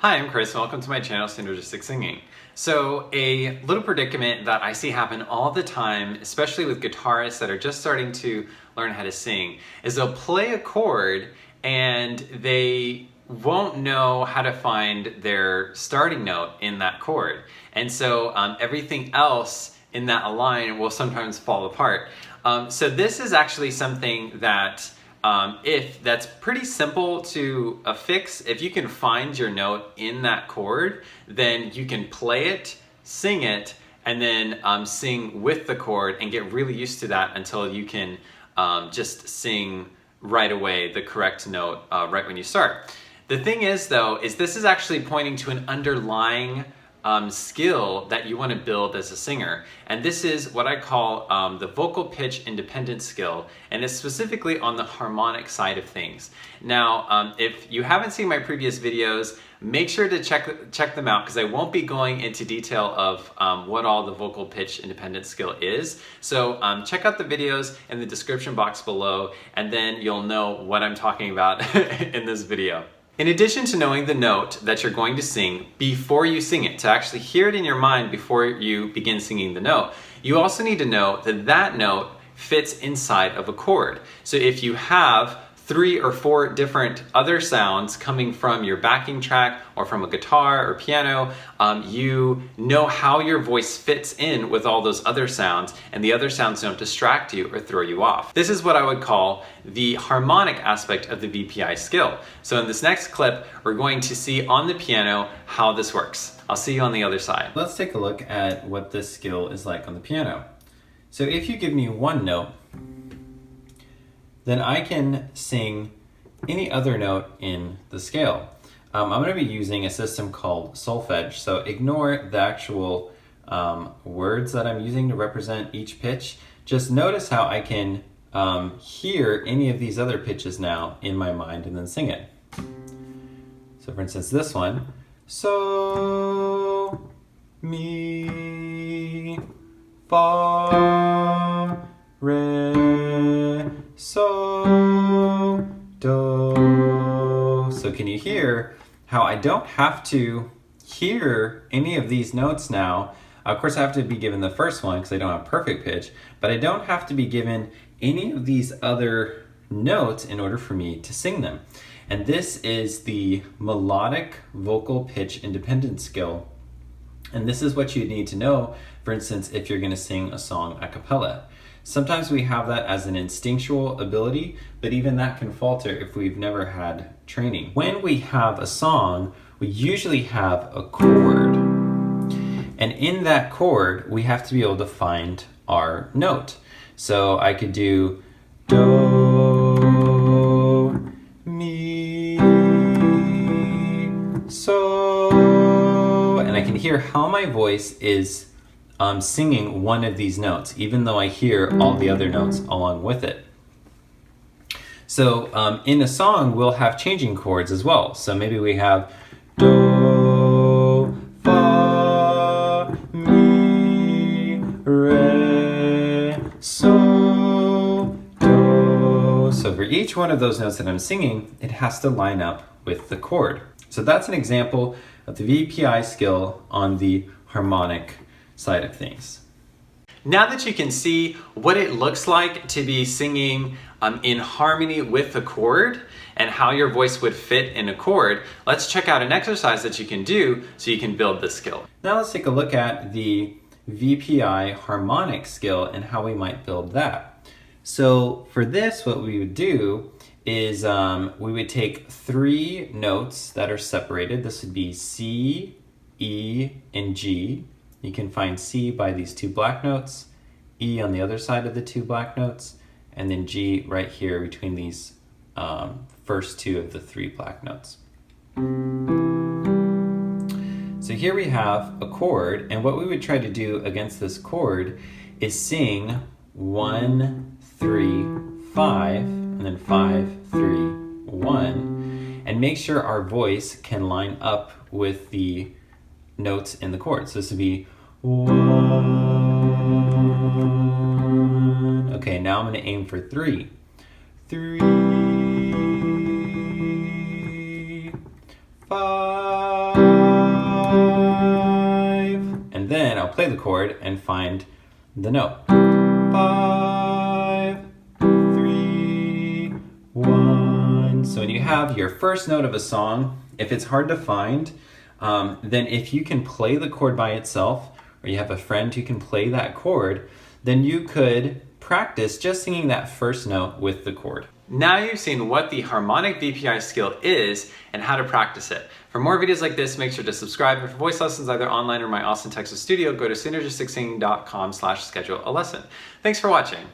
Hi, I'm Chris and welcome to my channel, Synergistic Singing. So a little predicament that I see happen all the time, especially with guitarists that are just starting to learn how to sing, is they'll play a chord and they won't know how to find their starting note in that chord. And so everything else in that line will sometimes fall apart. So this is actually something that if that's pretty simple to fix. If you can find your note in that chord, then you can play it, sing it, and then sing with the chord and get really used to that until you can just sing right away the correct note right when you start. The thing is though, is this is actually pointing to an underlying skill that you want to build as a singer. And this is what I call the vocal pitch independent skill, and it's specifically on the harmonic side of things. Now, if you haven't seen my previous videos, make sure to check them out because I won't be going into detail of what all the vocal pitch independent skill is. So check out the videos in the description box below, and then you'll know what I'm talking about in this video. In addition to knowing the note that you're going to sing before you sing it, to actually hear it in your mind before you begin singing the note, you also need to know that that note fits inside of a chord. So if you have 3 or 4 different other sounds coming from your backing track or from a guitar or piano, you know how your voice fits in with all those other sounds, and the other sounds don't distract you or throw you off. This is what I would call the harmonic aspect of the VPI skill. So in this next clip, we're going to see on the piano how this works. I'll see you on the other side. Let's take a look at what this skill is like on the piano. So if you give me one note, then I can sing any other note in the scale. I'm going to be using a system called solfege, so ignore the actual words that I'm using to represent each pitch. Just notice how I can hear any of these other pitches now in my mind and then sing it. So for instance, this one, so, mi, fa, re, so, do. So can you hear how I don't have to hear any of these notes now? Of course, I have to be given the first one because I don't have perfect pitch, but I don't have to be given any of these other notes in order for me to sing them. And this is the melodic vocal pitch independent skill. And this is what you need to know, for instance, if you're going to sing a song a cappella. Sometimes we have that as an instinctual ability, but even that can falter if we've never had training. When we have a song, we usually have a chord. And in that chord, we have to be able to find our note. So I could do do, mi, so, and I can hear how my voice is singing one of these notes, even though I hear all the other notes along with it. So in a song, we'll have changing chords as well. So maybe we have do, fa, mi, re, so, do. So for each one of those notes that I'm singing, it has to line up with the chord. So that's an example of the VPI skill on the harmonic side of things. Now that you can see what it looks like to be singing in harmony with the chord and how your voice would fit in a chord, let's check out an exercise that you can do so you can build this skill. Now let's take a look at the VPI-Harmonic Skill and how we might build that. So for this, what we would do is we would take 3 notes that are separated. This would be C, E, and G. You can find C by these 2 black notes, E on the other side of the 2 black notes, and then G right here between these first 2 of the 3 black notes. So here we have a chord, and what we would try to do against this chord is sing 1, 3, 5, and then 5, 3, 1, and make sure our voice can line up with the notes in the chord. So this would be 1. Okay, now I'm going to aim for 3. 3, 5, play the chord and find the note. 5, 3, 1. So when you have your first note of a song, if it's hard to find, then if you can play the chord by itself, or you have a friend who can play that chord, then you could practice just singing that first note with the chord. Now you've seen what the harmonic VPI skill is and how to practice it. For more videos like this, make sure to subscribe. And for voice lessons either online or my Austin, Texas studio, go to synergisticsinging.com/schedule a lesson. Thanks for watching.